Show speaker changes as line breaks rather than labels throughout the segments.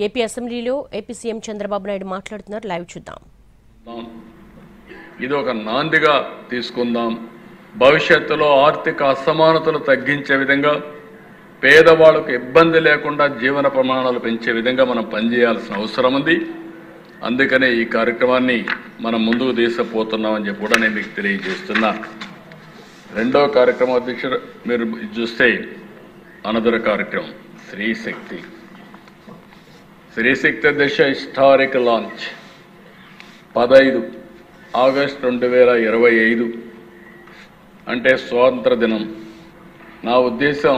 AP అసెంబ్లీలో AP CM Chandrababu Naidu మాట్లాడుతున్నారు. Live చూద్దాం.
ఇది ఒక నాందిగా తీసుకుందాం. భవిష్యత్తులో ఆర్థిక అసమానతలు తగ్గించే విధంగా, పేదవాళ్లకు ఇబ్బంది లేకుండా జీవన ప్రమాణాలు పెంచే విధంగా మనం పనిచేయాల్సిన అవసరం ఉంది. అందుకనే ఈ కార్యక్రమాన్ని మనం ముందుకు తీసుకుపోతున్నామని చెప్పి కూడా నేను మీకు తెలియజేస్తున్నా. రెండో కార్యక్రమం అధ్యక్షుడు మీరు చూస్తే అనదర్ కార్యక్రమం స్త్రీ శక్తి అధ్యక్ష హిస్టారిక్ లాంచ్ 15 ఆగస్టు 2025 అంటే స్వాతంత్ర దినం. నా ఉద్దేశం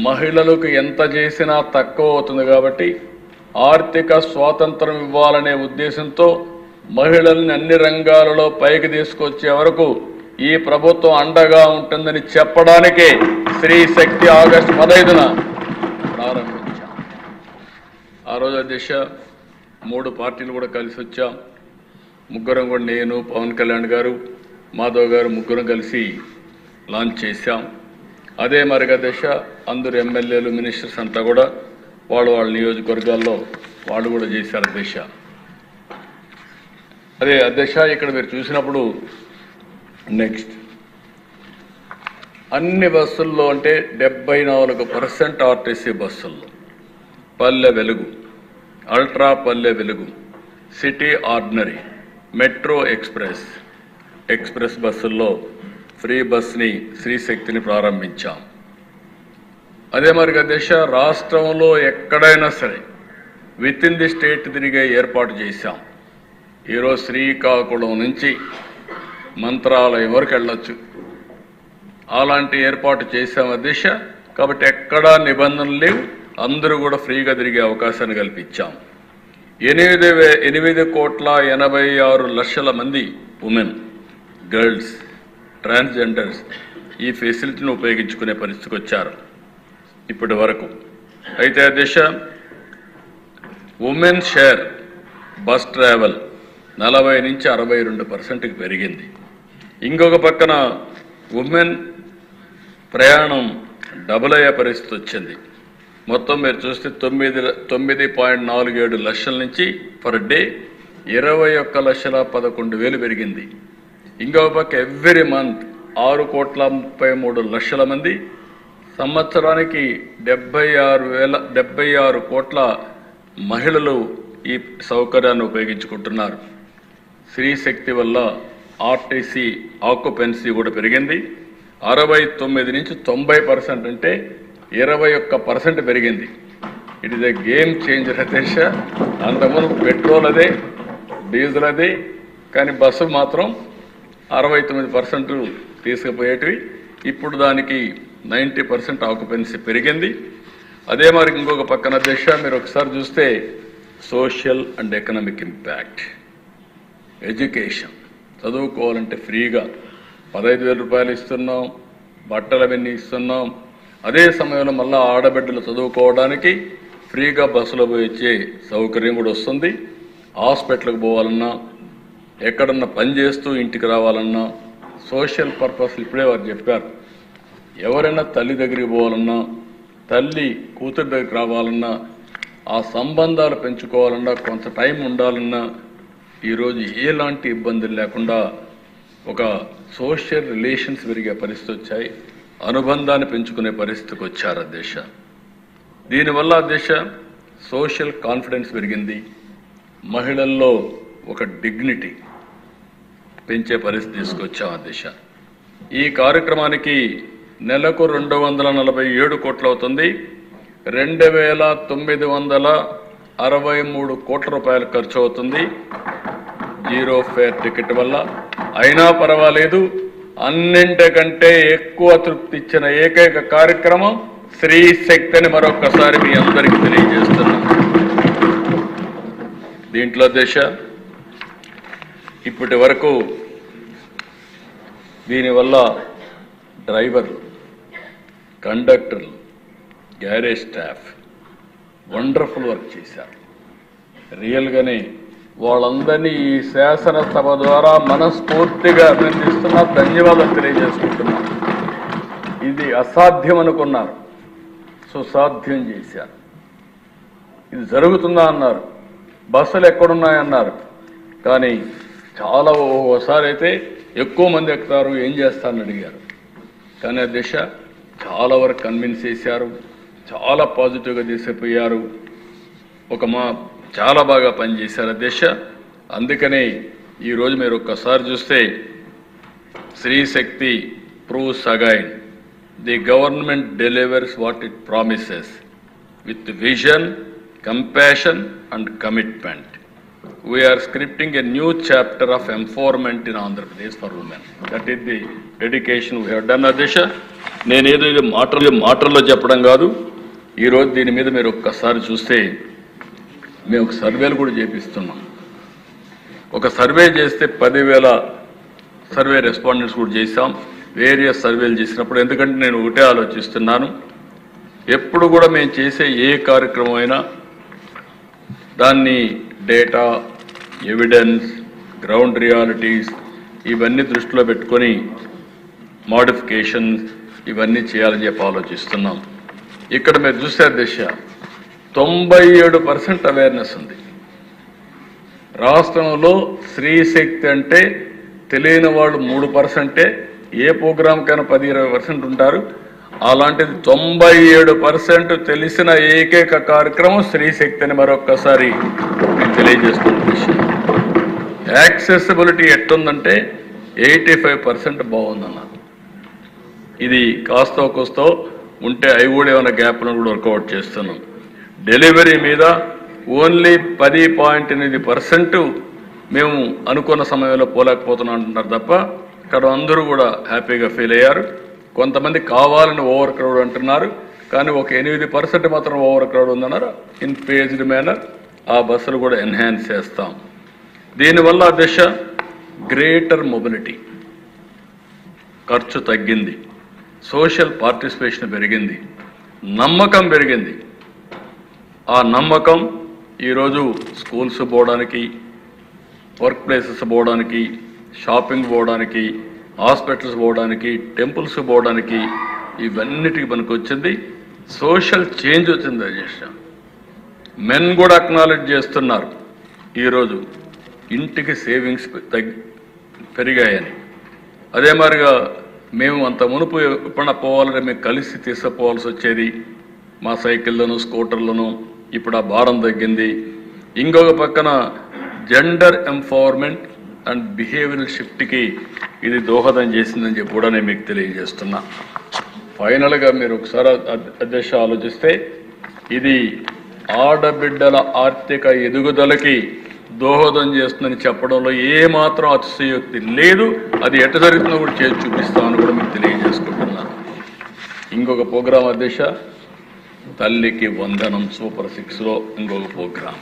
మహిళలకు ఎంత చేసినా తక్కువ అవుతుంది కాబట్టి ఆర్థిక స్వాతంత్రం ఇవ్వాలనే ఉద్దేశంతో మహిళల్ని అన్ని రంగాలలో పైకి తీసుకొచ్చే వరకు ఈ ప్రభుత్వం అండగా ఉంటుందని చెప్పడానికే స్త్రీ శక్తి ఆగస్టు 15న ప్రారంభించాం. ఆ రోజు అధ్యక్ష 3 పార్టీలు కూడా కలిసి వచ్చాం. ముగ్గురం కూడా, నేను, పవన్ కళ్యాణ్ గారు, మాధవ్ గారు, ముగ్గురం కలిసి లాంచ్ చేశాం. అదే మరిగా అధ్యక్ష అందరు ఎమ్మెల్యేలు, మినిస్టర్స్ అంతా కూడా వాళ్ళ నియోజకవర్గాల్లో వాళ్ళు కూడా చేశారు అధ్యక్ష. అదే అధ్యక్ష ఇక్కడ మీరు చూసినప్పుడు నెక్స్ట్ అన్ని బస్సుల్లో అంటే 74% ఆర్టీసీ బస్సుల్లో Palle Velugu, ultra Palle Velugu, city ordinary, metro express బస్సుల్లో ఫ్రీ బస్ని స్త్రీశక్తిని ప్రారంభించాం. అదే మరిగా దేశ రాష్ట్రంలో ఎక్కడైనా సరే విత్ ఇన్ ది స్టేట్ తిరిగే ఏర్పాటు చేశాం. ఈరోజు శ్రీకాకుళం నుంచి మంత్రాలయం వరకు వెళ్ళొచ్చు, అలాంటి ఏర్పాటు చేశాం అధ్యక్ష. కాబట్టి ఎక్కడా నిబంధనలు లేవు, అందరూ కూడా ఫ్రీగా తిరిగే అవకాశాన్ని కల్పించాం. 8,86,00,000 మంది ఉమెన్, గర్ల్స్, ట్రాన్స్జెండర్స్ ఈ ఫెసిలిటీని ఉపయోగించుకునే పరిస్థితికి వచ్చారు ఇప్పటి వరకు. అయితే అధ్యక్ష ఉమెన్ షేర్ బస్ ట్రావెల్ 40 నుంచి 62%కి పెరిగింది. ఇంకొక పక్కన ఉమెన్ ప్రయాణం డబుల్ అయ్యే పరిస్థితి వచ్చింది. మొత్తం మీరు చూస్తే 9.47 లక్షల నుంచి పర్ డే 21,11,000 పెరిగింది. ఇంకొక పక్క ఎవ్రీ మంత్ 6,33,00,000 మంది, సంవత్సరానికి 76 కోట్ల మహిళలు ఈ సౌకర్యాన్ని ఉపయోగించుకుంటున్నారు. స్త్రీ శక్తి వల్ల ఆర్టీసీ ఆక్యుపెన్సీ కూడా పెరిగింది. 69 నుంచి 90% అంటే 21% పెరిగింది. It is a game changer అధ్యక్ష. అంతకుముందు పెట్రోల్ అదే, డీజిల్ అదే, కానీ బస్సు మాత్రం 69% తీసుకుపోయేటివి. ఇప్పుడు దానికి 90% ఆక్యుపెన్సీ పెరిగింది. అదే మరి ఇంకొక పక్కన అధ్యక్ష మీరు ఒకసారి చూస్తే social and economic impact, education చదువుకోవాలంటే ఫ్రీగా 15,000 రూపాయలు ఇస్తున్నాం, బట్టలు అవన్నీ ఇస్తున్నాం. అదే సమయంలో మళ్ళీ ఆడబిడ్డలు చదువుకోవడానికి ఫ్రీగా బస్సులో పోయి వచ్చే సౌకర్యం కూడా వస్తుంది. హాస్పిటల్కి పోవాలన్నా, ఎక్కడన్నా పని చేస్తూ ఇంటికి రావాలన్నా, సోషల్ పర్పస్ ఇప్పుడే వారు చెప్పారు. ఎవరైనా తల్లి దగ్గరికి పోవాలన్నా, తల్లి కూతురు దగ్గరికి రావాలన్నా, ఆ సంబంధాలు పెంచుకోవాలన్నా, కొంత టైం ఉండాలన్నా ఈరోజు ఎలాంటి ఇబ్బందులు లేకుండా ఒక సోషల్ రిలేషన్స్ పెరిగే పరిస్థితి వచ్చాయి, అనుబంధాన్ని పెంచుకునే పరిస్థితికి వచ్చారు అధ్యక్ష. దీనివల్ల అధ్యక్ష సోషల్ కాన్ఫిడెన్స్ పెరిగింది, మహిళల్లో ఒక డిగ్నిటీ పెంచే పరిస్థితి తీసుకొచ్చాం అధ్యక్ష. ఈ కార్యక్రమానికి నెలకు 247 కోట్లు అవుతుంది. 2,963 కోట్ల రూపాయలు ఖర్చు అవుతుంది జీరో ఫేర్ టికెట్ వల్ల. అయినా పర్వాలేదు, అన్నింటికంటే ఎక్కువ తృప్తి ఇచ్చిన ఏకైక కార్యక్రమం స్త్రీ శక్తి అని మరొకసారి మీ అందరికీ తెలియజేస్తున్నాం. దీంట్లో దేశ ఇప్పటి వరకు దీనివల్ల డ్రైవర్లు, కండక్టర్లు, గ్యారేజ్ స్టాఫ్ వండర్ఫుల్ వర్క్ చేశారు. రియల్గానే వాళ్ళందరినీ ఈ శాసనసభ ద్వారా మనస్ఫూర్తిగా అభినందిస్తున్నా, ధన్యవాదాలు తెలియజేసుకుంటున్నాను. ఇది అసాధ్యం అనుకున్నారు, సుసాధ్యం చేశారు. ఇది జరుగుతుందా అన్నారు, బస్సులు ఎక్కడున్నాయన్నారు. కానీ చాలా ఓసారి అయితే ఎక్కువ మంది ఎక్కుతారు, ఏం చేస్తారని అడిగారు. కానీ అధ్యక్ష చాలా వరకు కన్విన్స్ చేశారు, చాలా పాజిటివ్గా తీసుకుపోయారు, చాలా బాగా పనిచేశారు అధ్యక్ష. అందుకనే ఈరోజు మీరు ఒక్కసారి చూస్తే స్త్రీ శక్తి proves again the government delivers what it promises with vision, compassion and commitment. We are scripting a new chapter of empowerment in Andhra Pradesh for women. That is the dedication we have done, Adesha. నేను ఏదో మాటల్లో చెప్పడం కాదు, ఈరోజు దీని మీద మీరు ఒక్కసారి చూస్తే మేము ఒక సర్వేలు కూడా చేపిస్తున్నాం. ఒక సర్వే చేస్తే 10,000 సర్వే రెస్పాండెంట్స్ కూడా చేశాం. వేరియస్ సర్వేలు చేసినప్పుడు ఎందుకంటే నేను ఒకటే ఆలోచిస్తున్నాను, ఎప్పుడు కూడా మేము చేసే ఏ కార్యక్రమం అయినా దాన్ని డేటా, ఎవిడెన్స్, గ్రౌండ్ రియాలిటీస్ ఇవన్నీ దృష్టిలో పెట్టుకొని మోడిఫికేషన్స్ ఇవన్నీ చేయాలని చెప్పి ఆలోచిస్తున్నాం. ఇక్కడ మీరు చూసే దిశ 97% అవేర్నెస్ ఉంది. రాష్ట్రంలో స్త్రీ శక్తి అంటే తెలియని వాళ్ళు 3%. ఏ ప్రోగ్రాంకైనా 10-20% ఉంటారు. అలాంటిది 97% తెలిసిన ఏకైక కార్యక్రమం స్త్రీ శక్తి అని మరొక్కసారి నేను తెలియజేస్తున్న విషయం. యాక్సెసిబిలిటీ ఎట్టుందంటే 85% బాగుందన్నారు. ఇది కాస్తో కోస్తో ఉంటే అవి కూడా ఏమైనా గ్యాప్లను కూడా వర్కౌట్ చేస్తున్నాం. డెలివరీ మీద ఓన్లీ 10.8% మేము అనుకున్న సమయంలో పోలేకపోతున్నాం అంటున్నారు తప్ప ఇక్కడ అందరూ కూడా హ్యాపీగా ఫీల్ అయ్యారు. కొంతమంది కావాలని ఓవర్ క్రౌడ్ అంటున్నారు, కానీ ఒక 8% మాత్రం ఓవర్ క్రౌడ్ ఉందన్నారు. ఇన్ పేజ్డ్ మేనర్ ఆ బస్సులు కూడా ఎన్హాన్స్ చేస్తాం. దీనివల్ల దిశ గ్రేటర్ మొబిలిటీ, ఖర్చు తగ్గింది, సోషల్ పార్టిసిపేషన్ పెరిగింది, నమ్మకం పెరిగింది. ఆ నమ్మకం ఈరోజు స్కూల్స్ పోవడానికి, వర్క్ ప్లేసెస్ పోవడానికి, షాపింగ్ పోవడానికి, హాస్పిటల్స్ పోవడానికి, టెంపుల్స్ పోవడానికి ఇవన్నిటికీ మనకు వచ్చింది. సోషల్ చేంజ్ వచ్చింది అధ్యక్ష. మెన్ కూడా అక్నాలెడ్జ్ చేస్తున్నారు ఈరోజు ఇంటికి సేవింగ్స్ పెరిగాయని. అదే మాదిరిగా మేము అంత మునుపు ఎప్పుడన్నా పోవాలంటే మేము కలిసి తీసుకుపోవాల్సి వచ్చేది మా సైకిల్లోనూ స్కూటర్లను. ఇప్పుడు ఆ భారం తగ్గింది. ఇంకొక పక్కన జెండర్ ఎంపవర్మెంట్ అండ్ బిహేవియరల్ షిఫ్ట్కి ఇది దోహదం చేసిందని చెప్పి కూడా నేను మీకు తెలియజేస్తున్నా. ఫైనల్గా మీరు ఒకసారి అధ్యక్ష ఆలోచిస్తే ఇది ఆడబిడ్డల ఆర్థిక ఎదుగుదలకి దోహదం చేస్తుందని చెప్పడంలో ఏమాత్రం అతిశయోక్తి లేదు. అది ఎట్ట జరుగుతుందో కూడా చేసి చూపిస్తామని కూడా మీకు తెలియజేసుకుంటున్నాను. ఇంకొక ప్రోగ్రాం అధ్యక్ష, తల్లికి వందనం సూపర్ 6లో ఇంకొక ప్రోగ్రాం.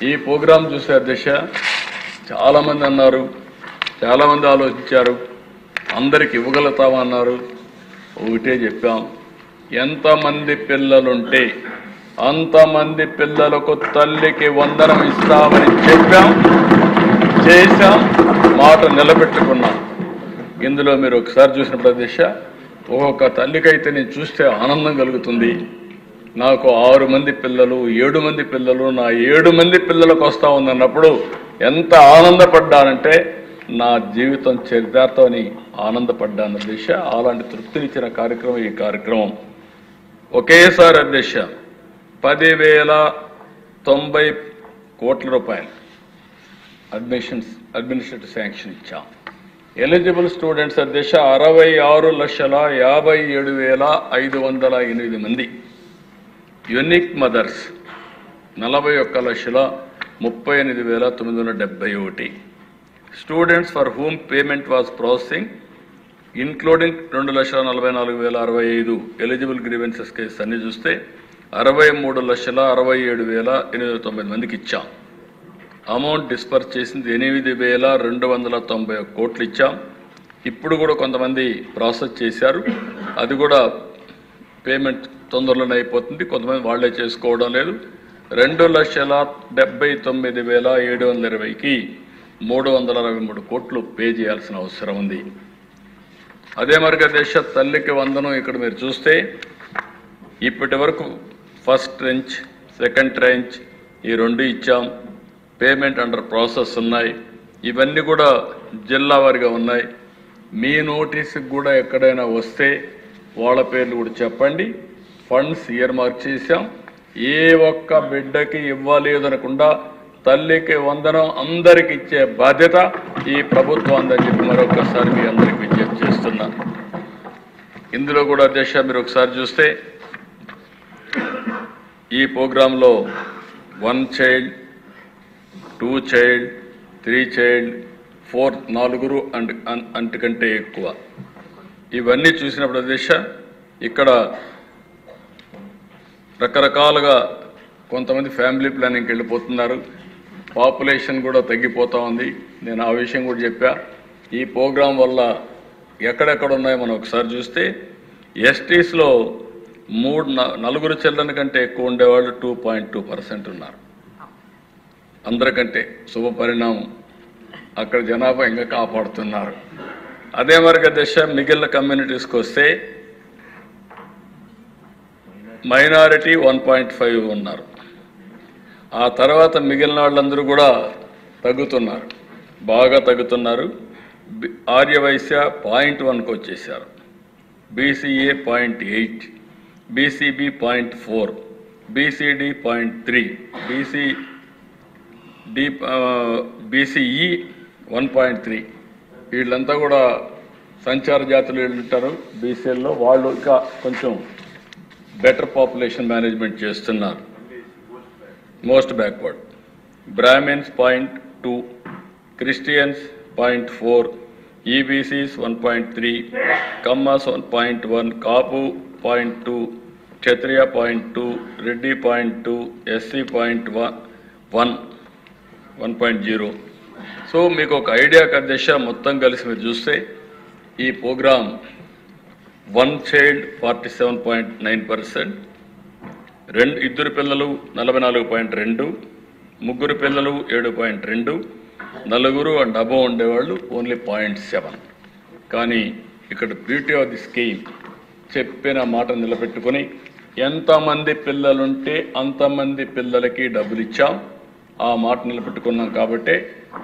ఈ ప్రోగ్రాం చూసే అధ్యక్ష చాలామంది అన్నారు, చాలామంది ఆలోచించారు, అందరికి ఇవ్వగలుగుతామన్నారు. ఒకటే చెప్పాం, ఎంతమంది పిల్లలుంటే అంతమంది పిల్లలకు తల్లికి వందనం ఇస్తామని చెప్పాం, చేశాం, మాట నిలబెట్టుకున్నాం. ఇందులో మీరు ఒకసారి చూసినప్పుడు అధ్యక్ష ఒక్కొక్క తల్లికైతే నేను చూస్తే ఆనందం కలుగుతుంది. నాకు 6 మంది పిల్లలు, 7 మంది పిల్లలు, నా 7 మంది పిల్లలకు వస్తూ ఉందన్నప్పుడు ఎంత ఆనందపడ్డానంటే నా జీవితం చరితార్థమని ఆనందపడ్డాను అధ్యక్ష. అలాంటి తృప్తినిచ్చిన కార్యక్రమం ఈ కార్యక్రమం. ఒకేసారి అధ్యక్ష 10,090 కోట్ల రూపాయలు అడ్మినిస్ట్రేటివ్ శాంక్షన్ ఇచ్చాం. ఎలిజిబుల్ స్టూడెంట్స్ అధ్యక్ష 66,57,508 మంది. Unique mothers 41,38,971. Students for whom payment was processing including 2,44,065 eligible grievances case అన్ని చూస్తే 63,67,809 మందికి ఇచ్చాం. అమౌంట్ డిస్పర్స్ చేసింది 8,291 కోట్లు ఇచ్చాం. ఇప్పుడు కూడా కొంతమంది ప్రాసెస్ చేశారు, అది కూడా పేమెంట్ తొందరలోనే అయిపోతుంది. కొంతమంది వాళ్లే చేసుకోవడం లేదు. 2,79,720కి 363 కోట్లు పే చేయాల్సిన అవసరం ఉంది. అదే మరిగా దేశ తల్లికి వందనం ఇక్కడ మీరు చూస్తే ఇప్పటి వరకు ఫస్ట్ ట్రెంచ్, సెకండ్ ట్రాంచ్ ఈ 2 ఇచ్చాం. పేమెంట్ అండర్ ప్రాసెస్ ఉన్నాయి. ఇవన్నీ కూడా జిల్లా వారిగా ఉన్నాయి. మీ నోటీస్కి కూడా ఎక్కడైనా వస్తే వాళ్ళ పేర్లు కూడా చెప్పండి. ఫండ్స్ ఇయర్ మార్క్ చేశాం. ఏ ఒక్క బిడ్డకి ఇవ్వలేదనకుండా తల్లికి వందనం అందరికి ఇచ్చే బాధ్యత ఈ ప్రభుత్వం అందని చెప్పి మరొకసారి మీ అందరికి విజ్ఞప్తి చేస్తున్నాను. ఇందులో కూడా అధ్యక్ష మీరు ఒకసారి చూస్తే ఈ ప్రోగ్రాంలో 1 చైల్డ్ 2 చైల్డ్ 3 చైల్డ్ 4 4 అంతకంటే ఎక్కువ ఇవన్నీ చూసినప్పుడు అధ్యక్ష ఇక్కడ రకరకాలుగా కొంతమంది ఫ్యామిలీ ప్లానింగ్కి వెళ్ళిపోతున్నారు. పాపులేషన్ కూడా తగ్గిపోతూ ఉంది. నేను ఆ విషయం కూడా చెప్పా. ఈ ప్రోగ్రాం వల్ల ఎక్కడెక్కడ ఉన్నాయో మనం ఒకసారి చూస్తే ఎస్టీస్లో 4 చిల్డ్రన్ కంటే ఎక్కువ ఉండేవాళ్ళు 2.2% ఉన్నారు. అందరికంటే శుభ పరిణామం. అక్కడ జనాభా ఇంకా కాపాడుతున్నారు. అదే మరిగా దశ మిగిలిన కమ్యూనిటీస్కి వస్తే మైనారిటీ 1.5 ఉన్నారు. ఆ తర్వాత మిగిలిన వాళ్ళందరూ కూడా తగ్గుతున్నారు, బాగా తగ్గుతున్నారు. ఆర్యవైశ్య 0.1కి వచ్చేసారు, బీసీఏ 0.8, బీసీబీ 0.4, బీసీడీ 0.3, బీసీఈ 1.3. వీళ్ళంతా కూడా సంచార జాతులు ఉంటారు బీసీల్లో. వాళ్ళు ఇంకా కొంచెం బెటర్ పాపులేషన్ మేనేజ్మెంట్ చేస్తున్నారు. Most backward. Brahmins 0.2, Christians 0.4, ఈబీసీస్ 1.3, Kammas 1.1, కాపు 0.2, క్షత్రియ 0.2, రెడ్డి 0.2, ఎస్సీ 1.0. సో మీకు ఒక ఐడియా అధ్యక్ష మొత్తం కలిసి మీరు చూస్తే ఈ ప్రోగ్రాం 1 చైల్డ్ 47.9%, 2 పిల్లలు 44.2, 3 పిల్లలు 7.2, 4 అండ్ అబవ్ ఉండేవాళ్ళు ఓన్లీ 0.7. కానీ ఇక్కడ బ్యూటీ ఆఫ్ ది స్కీమ్ చెప్పిన మాట నిలబెట్టుకొని ఎంతమంది పిల్లలుంటే అంతమంది పిల్లలకి డబ్బులు ఇచ్చాం. ఆ మాట నిలబెట్టుకున్నాం కాబట్టి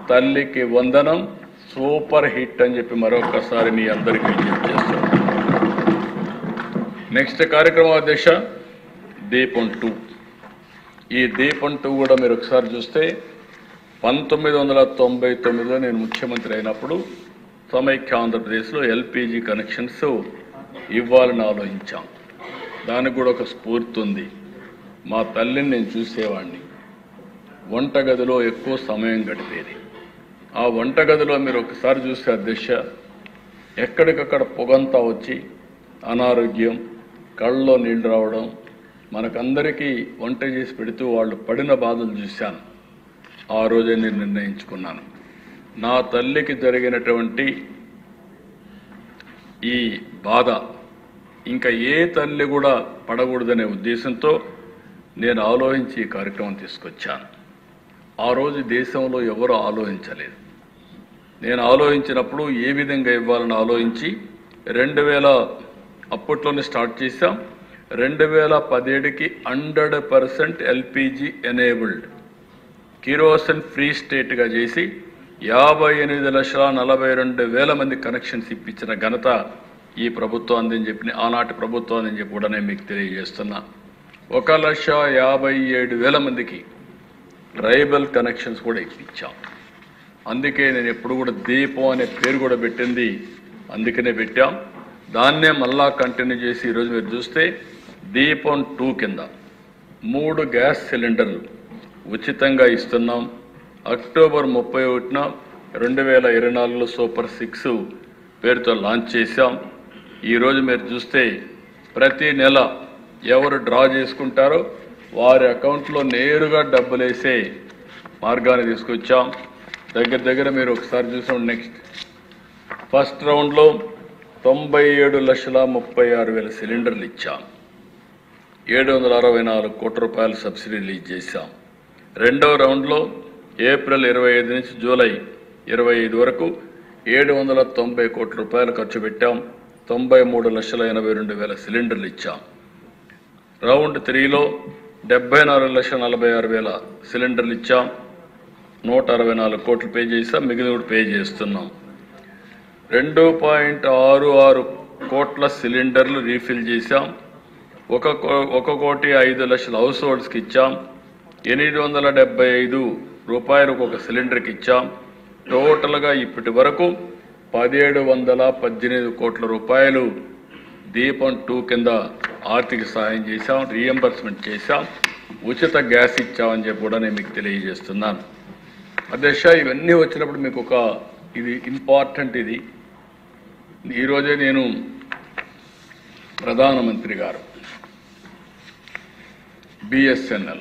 తల్లికి వందనం సూపర్ హిట్ అని చెప్పి మరొకసారి మీ అందరికీ విజ్ఞప్తి చేస్తున్నాం. నెక్స్ట్ కార్యక్రమం అధ్యక్ష దీపం 2. ఈ దీపం 2 కూడా మీరు ఒకసారి చూస్తే 1999లో నేను ముఖ్యమంత్రి అయినప్పుడు సమైక్య ఆంధ్రప్రదేశ్లో ఎల్పిజి కనెక్షన్స్ ఇవ్వాలని ఆలోచించాం. దానికి కూడా ఒక స్ఫూర్తి ఉంది. మా తల్లిని నేను చూసేవాడిని. వంటగదిలో ఎక్కువ సమయం గడిపేది. ఆ వంటగదిలో మీరు ఒకసారి చూస్తే అధ్యక్ష ఎక్కడికక్కడ పొగంతా వచ్చి అనారోగ్యం, కళ్ళలో నీళ్లు రావడం, మనకందరికీ వంట చేసి పెడుతూ వాళ్ళు పడిన బాధలు చూశాను. ఆ రోజే నేను నిర్ణయించుకున్నాను, నా తల్లికి జరిగినటువంటి ఈ బాధ ఇంకా ఏ తల్లి కూడా పడకూడదనే ఉద్దేశంతో నేను ఆలోచించి ఈ కార్యక్రమం తీసుకొచ్చాను. ఆ రోజు దేశంలో ఎవరు ఆలోచించలేదు. నేను ఆలోచించినప్పుడు ఏ విధంగా ఇవ్వాలని ఆలోచించి 2000 అప్పట్లోనే స్టార్ట్ చేశాం. 2017కి 100% ఎల్పిజి ఎనేబుల్డ్ కిరోసిన్ ఫ్రీ స్టేట్గా చేసి 58,42,000 మంది కనెక్షన్స్ ఇప్పించిన ఘనత ఈ ప్రభుత్వం అందని చెప్పి, ఆనాటి ప్రభుత్వం అని చెప్పి కూడా నేను మీకు తెలియజేస్తున్నా. 1,57,000 మందికి ట్రైబల్ కనెక్షన్స్ కూడా ఇప్పించాం. అందుకే నేను ఎప్పుడు కూడా దీపం అనే పేరు కూడా పెట్టింది అందుకనే పెట్టాం. దాన్నే మళ్ళా కంటిన్యూ చేసి ఈరోజు మీరు చూస్తే దీపం 2 కింద 3 గ్యాస్ సిలిండర్లు ఉచితంగా ఇస్తున్నాం. అక్టోబర్ 31న 2024లో సూపర్ 6 పేరుతో లాంచ్ చేశాం. ఈరోజు మీరు చూస్తే ప్రతి నెల ఎవరు డ్రా చేసుకుంటారో వారి అకౌంట్లో నేరుగా డబ్బులు వేసే మార్గాన్ని తీసుకొచ్చాం. దగ్గర మీరు ఒకసారి చూసాం. నెక్స్ట్ ఫస్ట్ రౌండ్లో 97,36,000 సిలిండర్లు ఇచ్చాం. 764 కోట్ల రూపాయలు సబ్సిడీ రిలీజ్ చేశాం. రెండవ రౌండ్లో ఏప్రిల్ 25 నుంచి జూలై 25 వరకు 790 కోట్ల రూపాయలు ఖర్చు పెట్టాం. 93,82,000 సిలిండర్లు ఇచ్చాం. రౌండ్ 3లో 74,46,000 సిలిండర్లు ఇచ్చాం. 164 కోట్లు పే చేసాం, మిగిలిన కూడా పే చేస్తున్నాం. 2.66 కోట్ల సిలిండర్లు రీఫిల్ చేశాం. 1,05,00,000 హౌస్ హోల్డ్స్కి ఇచ్చాం. 875 రూపాయలకు ఒక సిలిండర్కి ఇచ్చాం. టోటల్గా ఇప్పటి వరకు 1,718 కోట్ల రూపాయలు దీపం 2 కింద ఆర్థిక సహాయం చేశాం, రీఎంబర్స్మెంట్ చేశాం, ఉచిత గ్యాస్ ఇచ్చామని చెప్పి కూడా నేను మీకు తెలియజేస్తున్నాను. అధ్యక్ష, ఇవన్నీ వచ్చినప్పుడు మీకు ఇది ఇంపార్టెంట్. ఈరోజే నేను ప్రధానమంత్రి గారు BSNL